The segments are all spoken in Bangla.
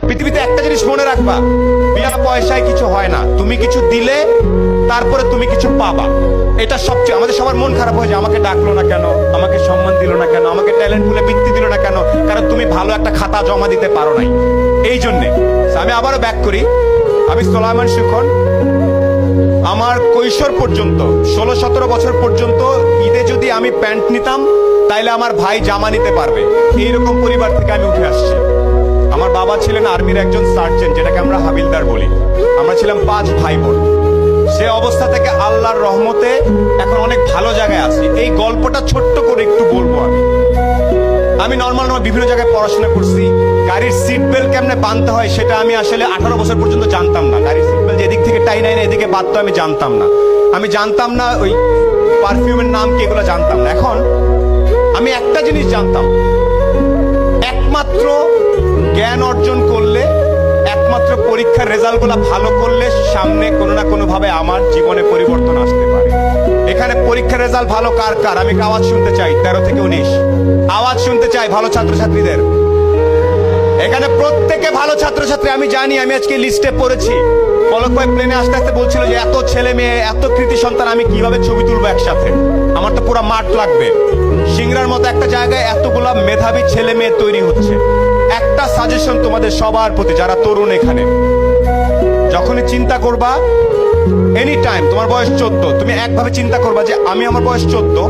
পৃথিবীতে একটা জিনিস মনে রাখবা, বিনা পয়সায় কিছু হয় না। তুমি কিছু দিলে তারপরে তুমি কিছু পাবা। এটা সবচেয়ে আমাদের সবার মন খারাপ হয়ে যায়, আমাকে ডাকলো না কেন, আমাকে সম্মান দিল না কেন, আমাকে ট্যালেন্ট বলে বৃত্তি দিল না কেন, কারণ তুমি ভালো একটা খাতা জমা দিতে পারো নাই। এই জন্যে আমি আবারও ব্যাক করি। আমি সোলায়মান শিখন। আমার কৈশোর পর্যন্ত 16-17 বছর পর্যন্ত ঈদে যদি আমি প্যান্ট নিতাম তাইলে আমার ভাই জামা নিতে পারবে, এইরকম পরিবার থেকে আমি উঠে আসছি। আমার বাবা ছিলেন আর্মির একজন সার্জেন্ট, যেটাকে আমরা হাবিলদার বলি। আমরা ছিলাম 5 ভাই বোন। সে অবস্থা থেকে আল্লাহর রহমতে এখন অনেক ভালো জায়গায় আছি। এই গল্পটা ছোট্ট করে একটু বলবো। আমি নর্মাল বিভিন্ন জায়গায় পড়াশোনা করছি। গাড়ির সিট বেল্ট কেমনে বাঁধতে হয় সেটা আমি আসলে 18 বছর পর্যন্ত জানতাম না। গাড়ির সিট বেল্ট এদিক থেকে টাই নাই না এদিকে বাঁধতে আমি জানতাম না। আমি জানতাম না ওই পারফিউমের নাম কি, এগুলো জানতাম না। এখন আমি একটা জিনিস জানতাম, একমাত্র জ্ঞান অর্জন করলে, একমাত্র পরীক্ষার রেজাল্টগুলো ভালো করলে সামনে কোনো না কোনো ভাবে আমার জীবনে পরিবর্তন আসতে পারে। এখানে পরীক্ষার রেজাল্ট ভালো কার কার আমি আওয়াজ শুনতে চাই। 13 থেকে 19 আওয়াজ শুনতে চাই ভালো ছাত্রছাত্রীদের। এখানে প্রত্যেকে ভালো ছাত্রছাত্রী আমি জানি। আমি আজকে লিস্টে পড়েছি। পলক ভাই প্লেনে আস্তে আস্তে বলছিল যে এত ছেলে মেয়ে, এত কৃতি সন্তান আমি কিভাবে ছবি তুলবো একসাথে, আমার তো পুরো মাঠ লাগবে। সিংড়ার মতো একটা জায়গায় এতগুলা মেধাবী ছেলে মেয়ে তৈরি হচ্ছে। একটা সাজেশন তোমাদের সবার প্রতি, যারা তরুণ এখানে, যখনই চিন্তা করবা এনি টাইম, তোমার বয়স 14, তুমি একভাবে চিন্তা করবা যে আমি, আমার বয়স 14,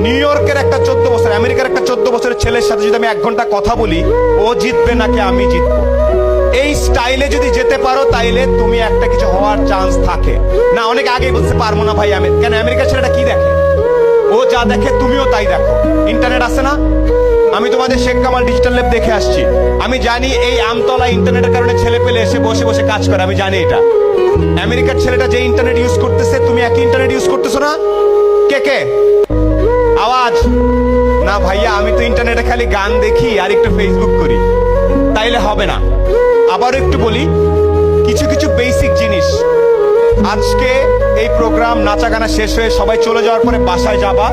নিউ ইয়র্কের একটা 14 বছর, আমেরিকার একটা 14 বছরের ছেলের সাথে যদি আমি 1 ঘন্টা কথা বলি, ও জিতবে নাকি আমি জিতবো। এই স্টাইলে যদি যেতে পারো তাইলে তুমি একটা কিছু হওয়ার চান্স থাকে। না অনেক আগেই বলতে পারবো না ভাই আমি, কেন আমেরিকার ছেলেটা কি দেখে, ও যা দেখে তুমিও তাই দেখো। ইন্টারনেট আছে না, আমি তোমাদের শেখ কামাল ডিজিটাল ল্যাব দেখে আসছি। আমি জানি এই আমতলা ইন্টারনেটের কারণে ছেলে পেলে এসে বসে বসে কাজ করে, আমি জানি এটা। আমেরিকার ছেলেটা যে ইন্টারনেট ইউজ করতেছে, তুমি একই ইন্টারনেট ইউজ করতেছো না? কে কে আওয়াজ? না ভাইয়া, আমি তো ইন্টারনেটে খালি গান দেখি আর একটু ফেসবুক করি, তাইলে হবে না। আবার একটু বলি কিছু কিছু বেসিক জিনিস। আজকে এই প্রোগ্রাম নাচা গানা শেষ হয়ে সবাই চলে যাওয়ার পরে বাসায় যাবা,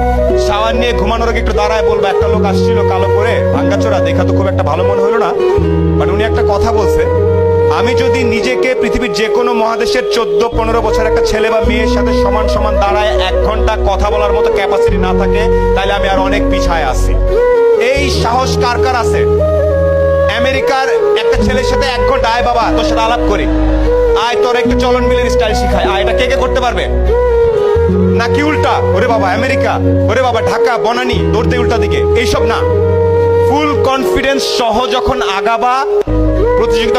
শাওয়ার নিয়ে ঘুমানোর আগে একটু দাঁড়ায় বলবা, একটা লোক আসছিল কালো করে, ভাঙ্গাচোরা, দেখা তো খুব একটা ভালো মনে হলো না, বাট উনি একটা কথা বলছে, আমি যদি নিজেকে পৃথিবীর যে কোনো মহাদেশের 14-15 বছর একটা ছেলে বা মেয়ের সাথে সমান সমান দাঁড়ায় 1 ঘন্টা কথা বলার মতো ক্যাপাসিটি না থাকে, তাহলে আমি আর অনেক পিছায় আছি। এই সাহস কার কার আছে? আমেরিকার একটা ছেলের সাথে 1 ঘন্টা, আয় বাবা তোর সাথে আলাপ করি, আয় তোর একটু চলন বিলের স্টাইল শিখায়, আয়, এটা কে কে করতে পারবে? নাকি উল্টা, ওরে বাবা আমেরিকা, ওরে বাবা ঢাকা, বনানী, দৌড়তে উল্টা দিকে, এইসব না। ফুল কনফিডেন্স সহ যখন আগাবা, প্রতিযোগিতা